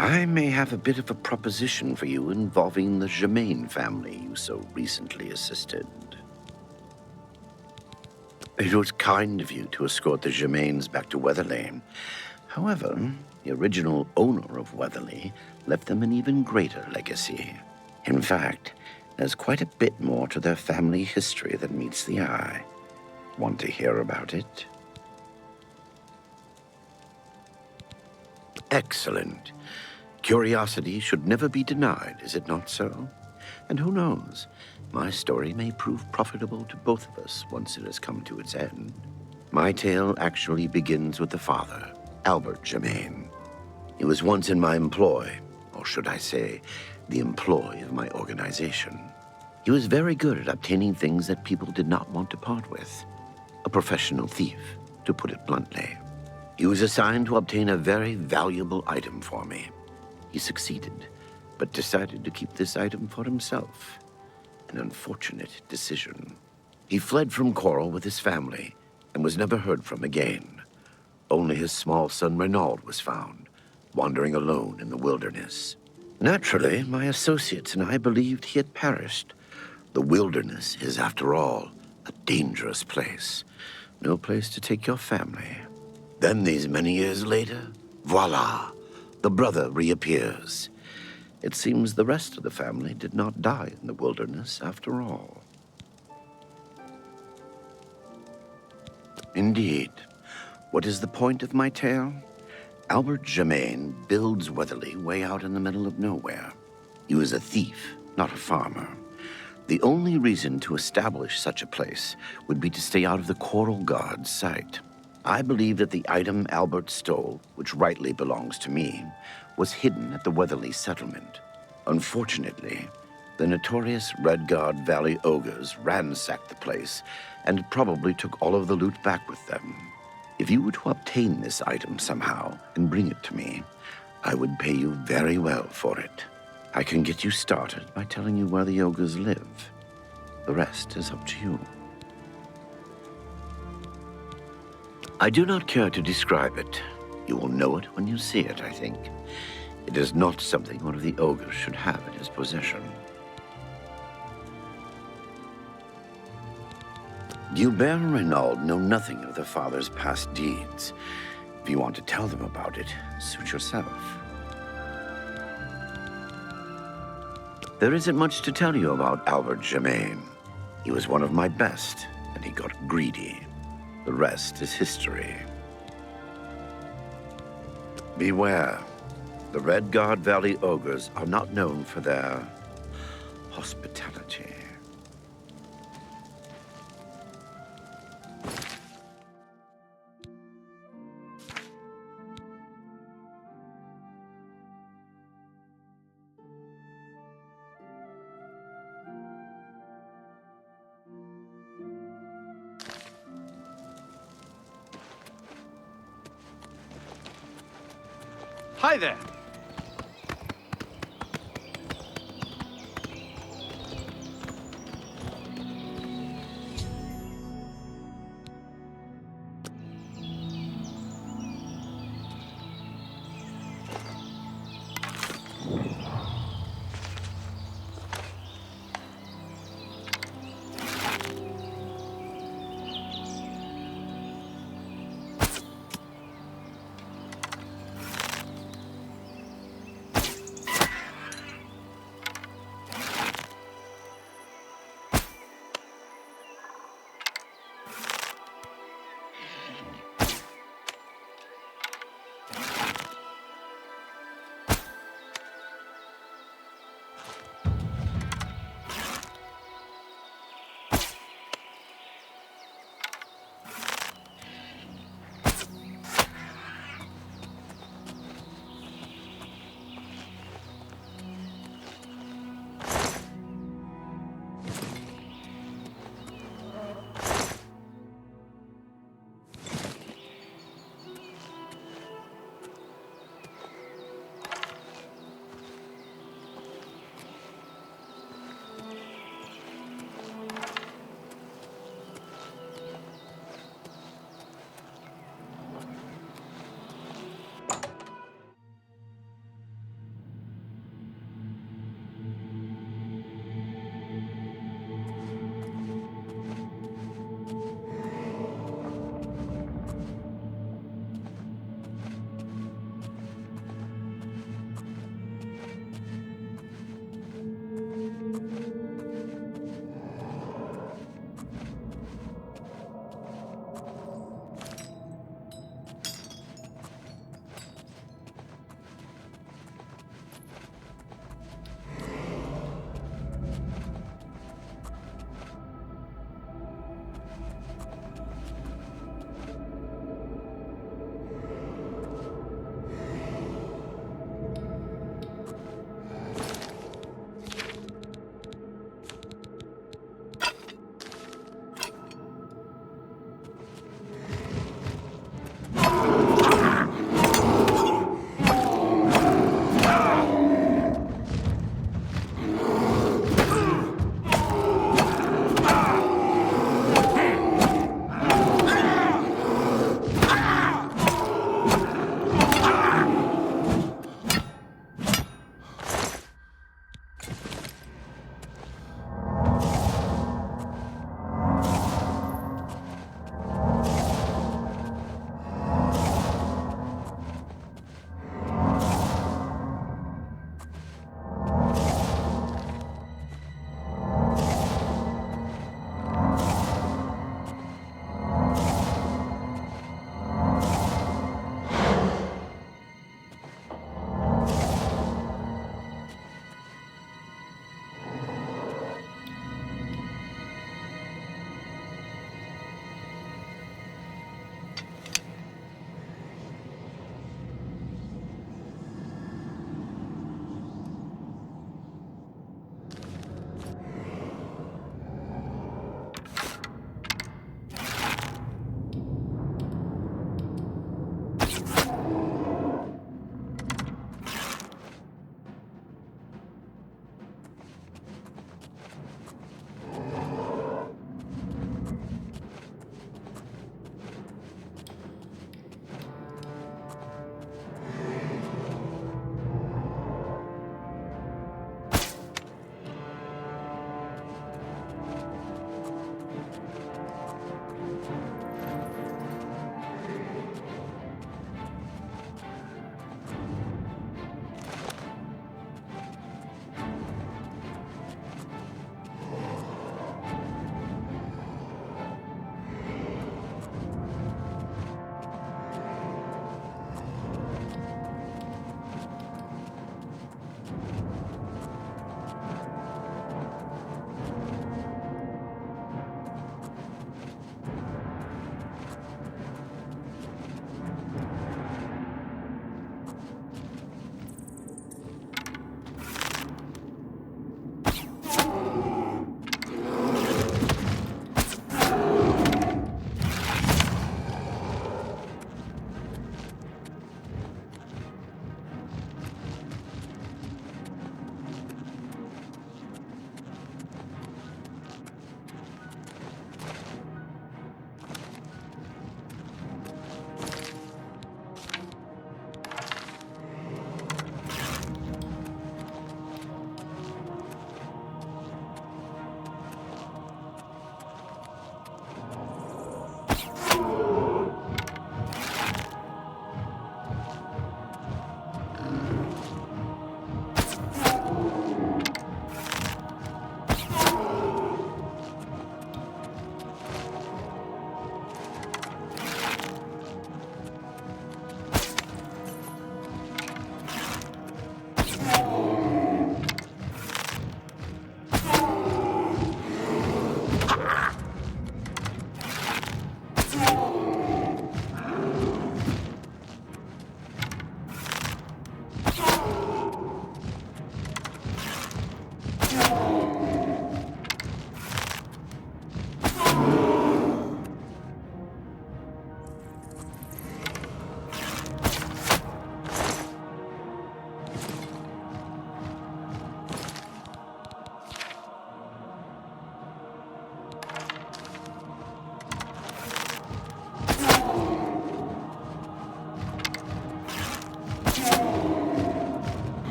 I may have a bit of a proposition for you involving the Jemane family you so recently assisted. It was kind of you to escort the Jemanes back to Weatherlane. However, the original owner of Weatherly left them an even greater legacy. In fact, there's quite a bit more to their family history than meets the eye. Want to hear about it? Excellent. Curiosity should never be denied, is it not so? And who knows, my story may prove profitable to both of us once it has come to its end. My tale actually begins with the father, Albert Jemane. He was once in my employ, or should I say, the employ of my organization. He was very good at obtaining things that people did not want to part with. A professional thief, to put it bluntly. He was assigned to obtain a very valuable item for me. He succeeded, but decided to keep this item for himself. An unfortunate decision. He fled from Coral with his family and was never heard from again. Only his small son Renaud was found, wandering alone in the wilderness. Naturally, my associates and I believed he had perished. The wilderness is, after all, a dangerous place. No place to take your family. Then, these many years later, voila, the brother reappears. It seems the rest of the family did not die in the wilderness after all. Indeed. What is the point of my tale? Albert Jemane builds Weatherly way out in the middle of nowhere. He was a thief, not a farmer. The only reason to establish such a place would be to stay out of the Coral Guard's sight. I believe that the item Albert stole, which rightly belongs to me, was hidden at the Weatherly settlement. Unfortunately, the notorious Red Guard Valley ogres ransacked the place and probably took all of the loot back with them. If you were to obtain this item somehow and bring it to me, I would pay you very well for it. I can get you started by telling you where the ogres live. The rest is up to you. I do not care to describe it. You will know it when you see it, I think. It is not something one of the ogres should have in his possession. Gilbert and Renaud know nothing of their father's past deeds. If you want to tell them about it, suit yourself. There isn't much to tell you about Albert Jemane. He was one of my best, and he got greedy. The rest is history. Beware. The Red Guard Valley ogres are not known for their hospitality. Hi there.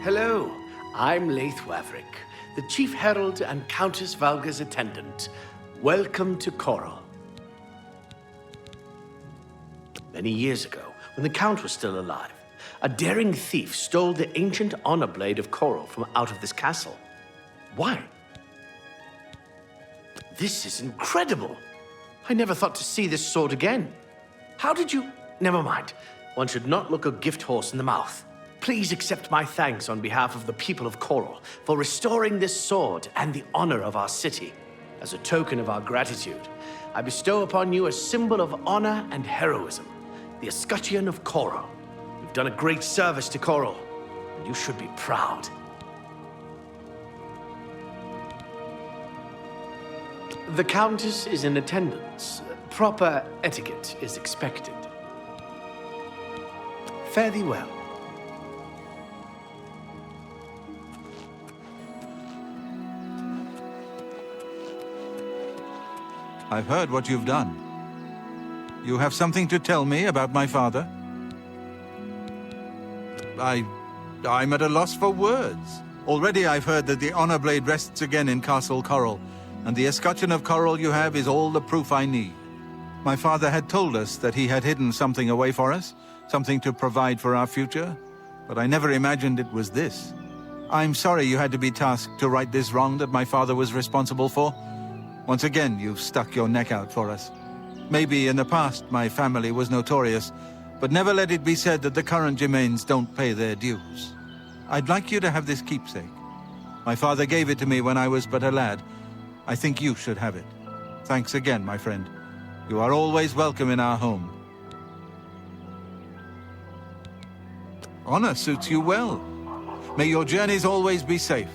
Hello, I'm Laith Waverick, the Chief Herald and Countess Valga's attendant. Welcome to Coral. Many years ago, when the Count was still alive, a daring thief stole the ancient honor blade of Coral from out of this castle. Why? This is incredible! I never thought to see this sword again. How did you... Never mind. One should not look a gift horse in the mouth. Please accept my thanks on behalf of the people of Coral for restoring this sword and the honor of our city. As a token of our gratitude, I bestow upon you a symbol of honor and heroism, the escutcheon of Coral. You've done a great service to Coral, and you should be proud. The Countess is in attendance. Proper etiquette is expected. Fare thee well. I've heard what you've done. You have something to tell me about my father? I'm at a loss for words. Already I've heard that the honor blade rests again in Castle Coral, and the escutcheon of Coral you have is all the proof I need. My father had told us that he had hidden something away for us, something to provide for our future, but I never imagined it was this. I'm sorry you had to be tasked to right this wrong that my father was responsible for. Once again, you've stuck your neck out for us. Maybe in the past my family was notorious, but never let it be said that the current Jemanes don't pay their dues. I'd like you to have this keepsake. My father gave it to me when I was but a lad. I think you should have it. Thanks again, my friend. You are always welcome in our home. Honor suits you well. May your journeys always be safe.